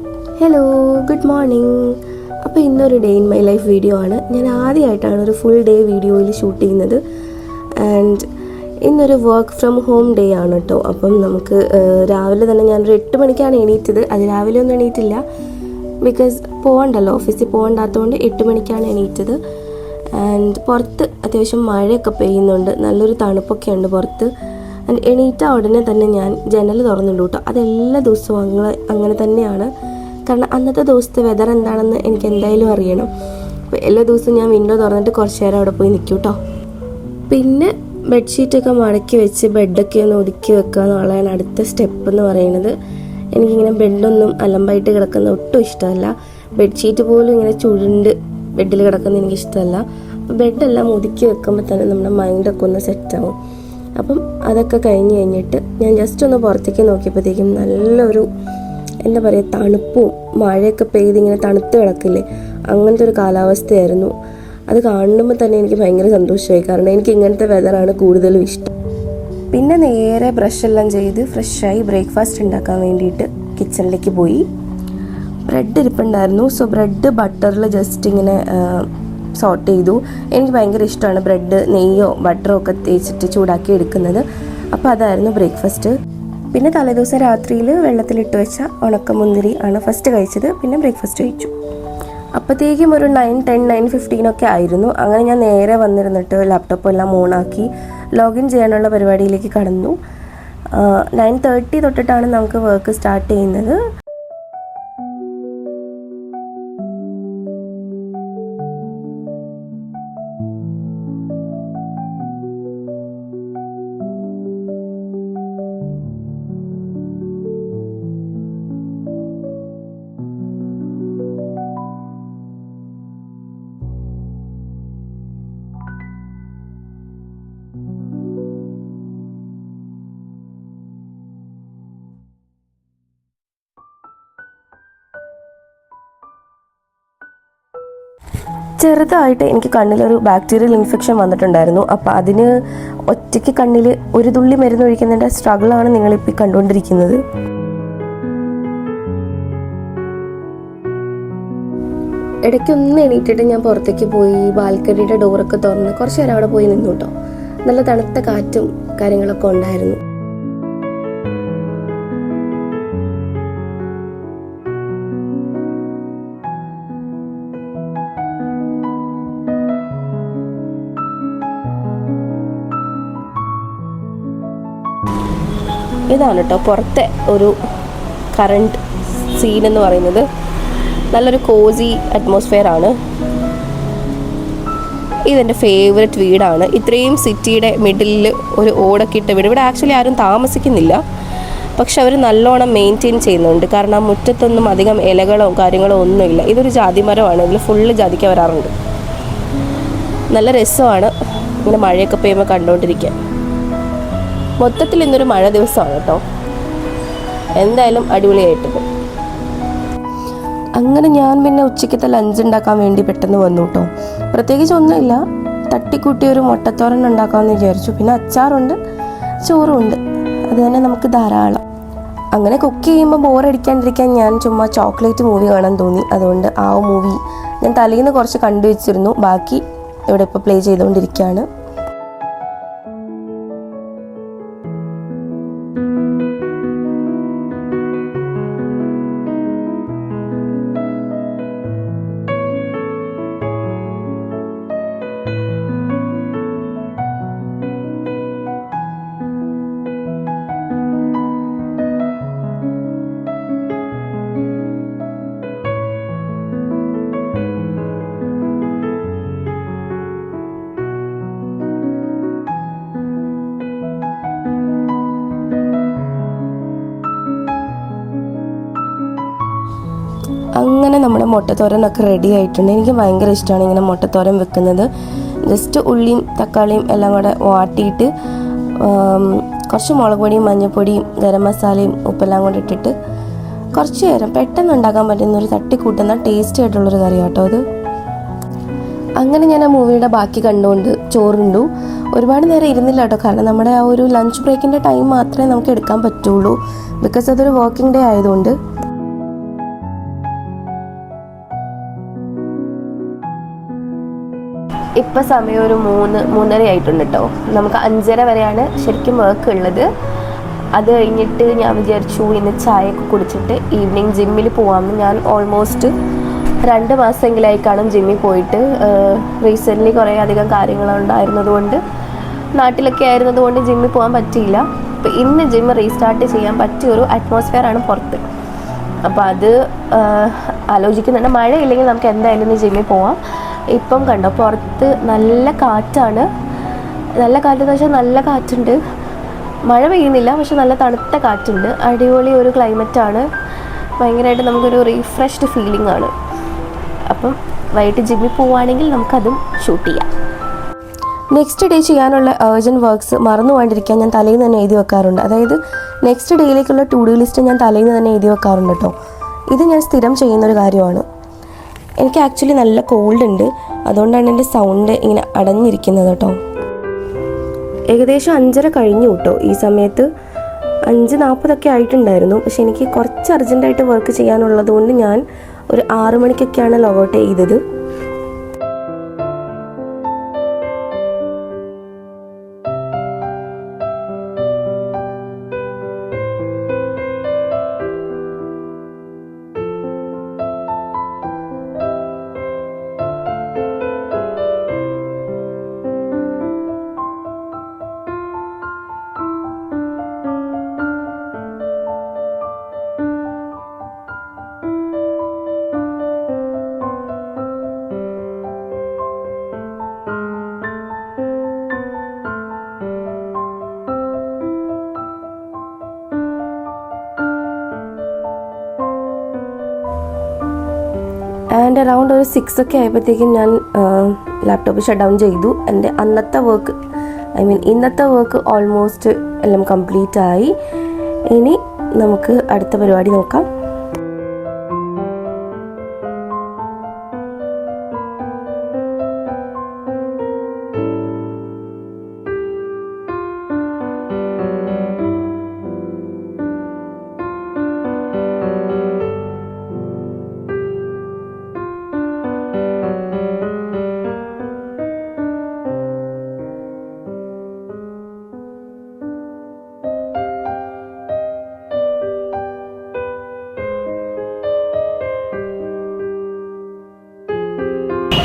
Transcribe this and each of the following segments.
Hello, good morning. അപ്പോൾ ഇന്നൊരു day in my life video ആണ്. ഞാൻ ആദ്യമായിട്ടാണ് ഒരു ഫുൾ ഡേ വീഡിയോയിൽ ഷൂട്ട് ചെയ്യുന്നത്. ആൻഡ് ഇന്നൊരു വർക്ക് ഫ്രം ഹോം ഡേ ആണ് കേട്ടോ. അപ്പം നമുക്ക് രാവിലെ തന്നെ ഞാനൊരു 8 മണിക്കാണ് എണീറ്റത്. അത് രാവിലെ ഒന്നും എണീറ്റില്ല, ബിക്കോസ് പോകണ്ടല്ലോ, ഓഫീസിൽ പോകണ്ടാത്തതുകൊണ്ട് 8 മണിക്കാണ് എണീറ്റത്. ആൻഡ് പുറത്ത് അത്യാവശ്യം മഴയൊക്കെ പെയ്യുന്നുണ്ട്, നല്ലൊരു തണുപ്പൊക്കെ ഉണ്ട് പുറത്ത്. ആൻഡ് എണീറ്റ ഉടനെ തന്നെ ഞാൻ ജനൽ തുറന്നിട്ടു കേട്ടോ. അതെല്ലാ ദിവസവും അങ്ങനെ തന്നെയാണ്, കാരണം അന്നത്തെ ദിവസത്തെ വെതർ എന്താണെന്ന് എനിക്ക് എന്തായാലും അറിയണം. അപ്പോൾ എല്ലാ ദിവസവും ഞാൻ വിൻഡോ തുറന്നിട്ട് കുറച്ച് നേരം അവിടെ പോയി നിൽക്കും കേട്ടോ. പിന്നെ ബെഡ്ഷീറ്റൊക്കെ മടക്കി വെച്ച് ബെഡൊക്കെ ഒന്ന് ഒതുക്കി വെക്കുക എന്നുള്ളതാണ് അടുത്ത സ്റ്റെപ്പ് എന്ന് പറയുന്നത്. എനിക്കിങ്ങനെ ബെഡൊന്നും അലമ്പായിട്ട് കിടക്കുന്ന ഒട്ടും ഇഷ്ടമല്ല. ബെഡ്ഷീറ്റ് പോലും ഇങ്ങനെ ചുരുണ്ട് ബെഡിൽ കിടക്കുന്ന എനിക്കിഷ്ടമല്ല. അപ്പോൾ ബെഡെല്ലാം ഒതുക്കി വെക്കുമ്പോൾ തന്നെ നമ്മുടെ മൈൻഡൊക്കെ ഒന്ന് സെറ്റാവും. അപ്പം അതൊക്കെ കഴിഞ്ഞിട്ട് ഞാൻ ജസ്റ്റ് ഒന്ന് പുറത്തേക്ക് നോക്കിയപ്പോഴത്തേക്കും നല്ലൊരു എന്താ പറയുക, തണുപ്പും മഴയൊക്കെ പെയ്ത് ഇങ്ങനെ തണുത്ത് കിടക്കില്ലേ, അങ്ങനത്തെ ഒരു കാലാവസ്ഥയായിരുന്നു. അത് കാണുമ്പോൾ തന്നെ എനിക്ക് ഭയങ്കര സന്തോഷമായി, കാരണം എനിക്ക് ഇങ്ങനത്തെ വെതറാണ് കൂടുതലും ഇഷ്ടം. പിന്നെ നേരെ ബ്രഷെല്ലാം ചെയ്ത് ഫ്രഷായി ബ്രേക്ക്ഫാസ്റ്റ് ഉണ്ടാക്കാൻ വേണ്ടിയിട്ട് കിച്ചണിലേക്ക് പോയി. ബ്രെഡ് ഇരിപ്പുണ്ടായിരുന്നു. സോ ബ്രെഡ് ബട്ടറിൽ ജസ്റ്റ് ഇങ്ങനെ സോട്ട് ചെയ്തു. എനിക്ക് ഭയങ്കര ഇഷ്ടമാണ് ബ്രെഡ് നെയ്യോ ബട്ടറോ ഒക്കെ തേച്ചിട്ട് ചൂടാക്കി എടുക്കുന്നത്. അപ്പോൾ അതായിരുന്നു ബ്രേക്ക്ഫാസ്റ്റ്. പിന്നെ തലേദിവസം രാത്രിയിൽ വെള്ളത്തിലിട്ട് വെച്ച ഉണക്കമുന്തിരി ആണ് ഫസ്റ്റ് കഴിച്ചത്. പിന്നെ ബ്രേക്ക്ഫാസ്റ്റ് കഴിച്ചു. അപ്പോഴത്തേക്കും ഒരു 9:10, 9:15 ആയിരുന്നു. അങ്ങനെ ഞാൻ നേരെ വന്നിരുന്നിട്ട് ലാപ്ടോപ്പ് എല്ലാം ഓണാക്കി ലോഗിൻ ചെയ്യാനുള്ള പരിപാടിയിലേക്ക് കടന്നു. 9:30 തൊട്ടിട്ടാണ് നമുക്ക് വർക്ക് സ്റ്റാർട്ട് ചെയ്യുന്നത്. ചെറുതായിട്ട് എനിക്ക് കണ്ണിലൊരു ബാക്ടീരിയൽ ഇൻഫെക്ഷൻ വന്നിട്ടുണ്ടായിരുന്നു. അപ്പോൾ അതിന് ഒറ്റയ്ക്ക് കണ്ണിൽ ഒരു തുള്ളി മരുന്ന് ഒഴിക്കുന്നതിൻ്റെ സ്ട്രഗിളാണ് നിങ്ങളിപ്പോൾ കണ്ടുകൊണ്ടിരിക്കുന്നത്. ഇടയ്ക്കൊന്ന് എണീറ്റിട്ട് ഞാൻ പുറത്തേക്ക് പോയി ബാൽക്കണിയുടെ ഡോറൊക്കെ തുറന്ന് കുറച്ച് നേരം അവിടെ പോയി നിന്നു കേട്ടോ. നല്ല തണുത്ത കാറ്റും കാര്യങ്ങളൊക്കെ ഉണ്ടായിരുന്നു. ഇതാണ് കേട്ടോ പുറത്തെ ഒരു കറണ്ട് സീൻ എന്ന് പറയുന്നത്. നല്ലൊരു കോസി അറ്റ്മോസ്ഫിയർ ആണ്. ഇതെൻ്റെ ഫേവററ്റ് വീടാണ്. ഇത്രയും സിറ്റിയുടെ മിഡിലിൽ ഒരു ഓടൊക്കെ ഇട്ട വീട്. ഇവിടെ ആക്ച്വലി ആരും താമസിക്കുന്നില്ല, പക്ഷെ അവർ നല്ലോണം മെയിൻറ്റെയിൻ ചെയ്യുന്നുണ്ട്. കാരണം മുറ്റത്തൊന്നും അധികം ഇലകളോ കാര്യങ്ങളോ ഒന്നുമില്ല. ഇതൊരു ജാതി മരമാണ്, ഇതിൽ ഫുള്ള് ജാതിക്ക വരാറുണ്ട്. നല്ല രസമാണ് ഇങ്ങനെ മഴയൊക്കെ പെയ്യുമ്പോൾ കണ്ടുകൊണ്ടിരിക്കാൻ. മൊത്തത്തിൽ ഇന്നൊരു മഴ ദിവസമാണ് കേട്ടോ. എന്തായാലും അടിപൊളിയായിട്ടുണ്ട്. അങ്ങനെ ഞാൻ പിന്നെ ഉച്ചയ്ക്കത്തെ ലഞ്ച് ഉണ്ടാക്കാൻ വേണ്ടി പെട്ടെന്ന് വന്നു കേട്ടോ. പ്രത്യേകിച്ച് ഒന്നുമില്ല, തട്ടിക്കൂട്ടി ഒരു മുട്ടത്തോരൻ ഉണ്ടാക്കാമെന്ന് വിചാരിച്ചു. പിന്നെ അച്ചാറുണ്ട്, ചോറും ഉണ്ട്, അത് തന്നെ നമുക്ക് ധാരാളം. അങ്ങനെ കുക്ക് ചെയ്യുമ്പോൾ ബോറടിക്കാണ്ടിരിക്കാൻ ഞാൻ ചുമ്മാ ചോക്ലേറ്റ് മൂവി കാണാൻ തോന്നി. അതുകൊണ്ട് ആ മൂവി ഞാൻ തലേന്ന് കുറച്ച് കണ്ടുവച്ചിരുന്നു, ബാക്കി ഇവിടെ ഇപ്പോൾ പ്ലേ ചെയ്തുകൊണ്ടിരിക്കുകയാണ്. അങ്ങനെ നമ്മുടെ മുട്ടത്തോരനൊക്കെ റെഡി ആയിട്ടുണ്ട്. എനിക്ക് ഭയങ്കര ഇഷ്ടമാണ് ഇങ്ങനെ മുട്ടത്തോരൻ വെക്കുന്നത്. ജസ്റ്റ് ഉള്ളിയും തക്കാളിയും എല്ലാം കൂടെ വാട്ടിയിട്ട് കുറച്ച് മുളക് പൊടിയും മഞ്ഞൾപ്പൊടിയും ഗരം മസാലയും ഉപ്പെല്ലാം കൂടെ ഇട്ടിട്ട് കുറച്ച് നേരം പെട്ടെന്ന് ഉണ്ടാക്കാൻ പറ്റുന്ന ഒരു തട്ടിക്കൂട്ടുന്ന ടേസ്റ്റി ആയിട്ടുള്ളൊരു കറി കേട്ടോ അത്. അങ്ങനെ ഞാൻ ആ മൂവിയുടെ ബാക്കി കണ്ടുകൊണ്ട് ചോറുണ്ടു. ഒരുപാട് നേരം ഇരുന്നില്ല കേട്ടോ, കാരണം നമ്മുടെ ആ ഒരു ലഞ്ച് ബ്രേക്കിൻ്റെ ടൈം മാത്രമേ നമുക്ക് എടുക്കാൻ പറ്റുള്ളൂ, ബിക്കോസ് അതൊരു വർക്കിംഗ് ഡേ ആയതുകൊണ്ട്. ഇപ്പം സമയം ഒരു 3-3:30 ആയിട്ടുണ്ട് കേട്ടോ. നമുക്ക് 5:30 വരെയാണ് ശരിക്കും വർക്ക് ഉള്ളത്. അത് കഴിഞ്ഞിട്ട് ഞാൻ വിചാരിച്ചു ഇന്ന് ചായയൊക്കെ കുടിച്ചിട്ട് ഈവനിങ് ജിമ്മിൽ പോകാമെന്ന്. ഞാൻ ഓൾമോസ്റ്റ് 2 മാസമെങ്കിലായി കാണും ജിമ്മിൽ പോയിട്ട്. റീസെൻ്റ്ലി കുറേ അധികം കാര്യങ്ങളുണ്ടായിരുന്നതുകൊണ്ട്, നാട്ടിലൊക്കെ ആയിരുന്നതുകൊണ്ട് ജിമ്മിൽ പോകാൻ പറ്റിയില്ല. അപ്പോൾ ഇന്ന് ജിമ്മ് റീസ്റ്റാർട്ട് ചെയ്യാൻ പറ്റിയൊരു അറ്റ്മോസ്ഫിയറാണ് പുറത്ത്. അപ്പോൾ അത് ആലോചിക്കുന്നുണ്ട്. മഴയില്ലെങ്കിൽ നമുക്ക് എന്തായാലും ഇന്ന് ജിമ്മിൽ പോവാം. ഇപ്പം കണ്ടോ പുറത്ത് നല്ല കാറ്റാണ്. നല്ല കാറ്റെന്ന് വെച്ചാൽ നല്ല കാറ്റുണ്ട്. മഴ പെയ്യുന്നില്ല, പക്ഷെ നല്ല തണുത്ത കാറ്റുണ്ട്. അടിപൊളി ഒരു ക്ലൈമറ്റാണ്. ഭയങ്കരമായിട്ട് നമുക്കൊരു റീഫ്രഷ്ഡ് ഫീലിംഗ് ആണ്. അപ്പം വൈകിട്ട് ജിമ്മിൽ പോവുകയാണെങ്കിൽ നമുക്കതും ഷൂട്ട് ചെയ്യാം. നെക്സ്റ്റ് ഡേ ചെയ്യാനുള്ള അർജൻറ്റ് വർക്ക്സ് മറന്നു പോകാണ്ടിരിക്കാൻ ഞാൻ തലേന്ന് തന്നെ എഴുതി വെക്കാറുണ്ട്. അതായത് നെക്സ്റ്റ് ഡേയിലേക്കുള്ള ടു ഡു ലിസ്റ്റ് ഞാൻ തലേന്ന് തന്നെ എഴുതി വെക്കാറുണ്ട് കേട്ടോ. ഇത് ഞാൻ സ്ഥിരം ചെയ്യുന്നൊരു കാര്യമാണ്. എനിക്ക് ആക്ച്വലി നല്ല കോൾഡ് ഉണ്ട്, അതുകൊണ്ടാണ് എൻ്റെ സൗണ്ട് ഇങ്ങനെ അടഞ്ഞിരിക്കുന്നത് കേട്ടോ. ഏകദേശം 5:30 കഴിഞ്ഞു കേട്ടോ. ഈ സമയത്ത് 5:40 ആയിട്ടുണ്ടായിരുന്നു. പക്ഷെ എനിക്ക് കുറച്ച് അർജൻറ്റായിട്ട് വർക്ക് ചെയ്യാനുള്ളത് കൊണ്ട് ഞാൻ ഒരു 6 മണിക്കൊക്കെയാണ് ലോഗൗട്ട് ചെയ്തത്. ആൻഡ് അറൗണ്ട് ഒരു 6 ആയപ്പോഴത്തേക്കും ഞാൻ ലാപ്ടോപ്പ് ഷട്ട് ഡൗൺ ചെയ്തു. എൻ്റെ ഇന്നത്തെ വർക്ക് ഓൾമോസ്റ്റ് എല്ലാം കംപ്ലീറ്റ് ആയി. ഇനി നമുക്ക് അടുത്ത പരിപാടി നോക്കാം.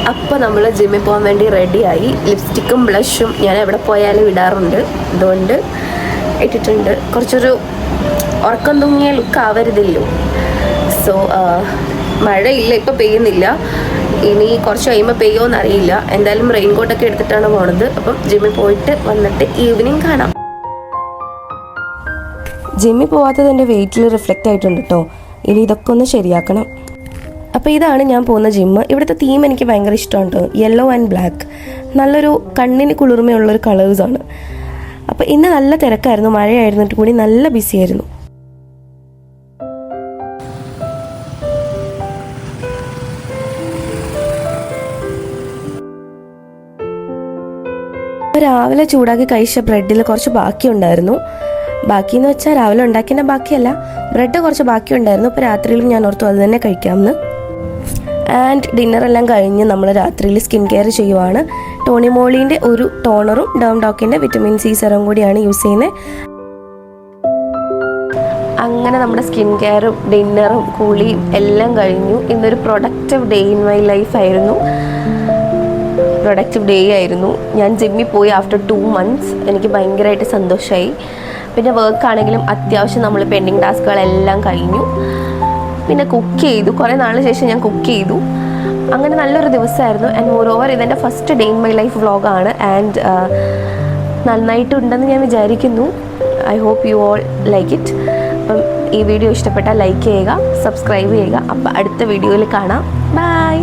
അപ്പോൾ നമ്മൾ ജിമ്മിൽ പോകാൻ വേണ്ടി റെഡിയായി. ലിപ്സ്റ്റിക്കും ബ്ലഷും ഞാൻ എവിടെ പോയാലും ഇടാറുണ്ട്, അതുകൊണ്ട് ഇട്ടിട്ടുണ്ട്. കുറച്ചൊരു ഉറക്കം തൂങ്ങിയ ലുക്ക് ആവരുതല്ലോ. സോ മഴയില്ല, ഇപ്പോൾ പെയ്യുന്നില്ല. ഇനി കുറച്ച് കഴിയുമ്പോൾ പെയ്യുമോയെന്ന് അറിയില്ല. എന്തായാലും റെയിൻ കോട്ടൊക്കെ എടുത്തിട്ടാണ് പോണത്. അപ്പം ജിമ്മിൽ പോയിട്ട് വന്നിട്ട് ഈവനിങ് കാണാം. ജിമ്മിൽ പോവാത്തത് എൻ്റെ വെയിറ്റിൽ റിഫ്ലക്റ്റ് ആയിട്ടുണ്ട് കേട്ടോ. ഇനി ഇതൊക്കെ ഒന്ന് ശരിയാക്കണം. അപ്പോൾ ഇതാണ് ഞാൻ പോകുന്ന ജിമ്മ്. ഇവിടുത്തെ തീം എനിക്ക് ഭയങ്കര ഇഷ്ടമാണ് കേട്ടോ. യെല്ലോ ആൻഡ് ബ്ലാക്ക്, നല്ലൊരു കണ്ണിന് കുളിർമയുള്ളൊരു കളേഴ്സാണ്. അപ്പോൾ ഇന്ന് നല്ല തിരക്കായിരുന്നു, മഴയായിരുന്നിട്ട് കൂടി നല്ല ബിസി ആയിരുന്നു. രാവിലെ ചൂടാക്കി കഴിച്ച ബ്രെഡിൽ കുറച്ച് ബാക്കിയുണ്ടായിരുന്നു. ബാക്കിയെന്ന് വെച്ചാൽ രാവിലെ ഉണ്ടാക്കിയതിൻ്റെ ബാക്കിയല്ല, ബ്രെഡ് കുറച്ച് ബാക്കിയുണ്ടായിരുന്നു. അപ്പോൾ രാത്രിയിലും ഞാൻ ഓർത്തു അത് തന്നെ കഴിക്കാമെന്ന്. ആൻഡ് ഡിന്നറെല്ലാം കഴിഞ്ഞ് നമ്മൾ രാത്രിയിൽ സ്കിൻ കെയർ ചെയ്യുവാണ്. ടോണി മോളിൻ്റെ ഒരു ടോണറും ഡേം ഡോക്കിൻ്റെ വിറ്റമിൻ സി സെറം കൂടിയാണ് യൂസ് ചെയ്യുന്നത്. അങ്ങനെ നമ്മുടെ സ്കിൻ കെയറും ഡിന്നറും കുളിയും എല്ലാം കഴിഞ്ഞു. ഇന്നൊരു productive day in my life ആയിരുന്നു. പ്രൊഡക്റ്റീവ് ഡേ ആയിരുന്നു. ഞാൻ ജിമ്മിൽ പോയി ആഫ്റ്റർ 2 months. എനിക്ക് ഭയങ്കരമായിട്ട് സന്തോഷമായി. പിന്നെ വർക്കാണെങ്കിലും അത്യാവശ്യം നമ്മൾ പെൻഡിങ് ടാസ്കുകളെല്ലാം കഴിഞ്ഞു. പിന്നെ കുക്ക് ചെയ്തു, കുറേ നാളിന് ശേഷം ഞാൻ കുക്ക് ചെയ്തു. അങ്ങനെ നല്ലൊരു ദിവസമായിരുന്നു. ആൻഡ് മോറോവർ ഇതെൻ്റെ first day in my life വ്ളോഗാണ്. ആൻഡ് നന്നായിട്ടുണ്ടെന്ന് ഞാൻ വിചാരിക്കുന്നു. I hope you all like it. അപ്പം ഈ വീഡിയോ ഇഷ്ടപ്പെട്ടാൽ ലൈക്ക് ചെയ്യുക, സബ്സ്ക്രൈബ് ചെയ്യുക. അപ്പം അടുത്ത വീഡിയോയിൽ കാണാം. ബൈ.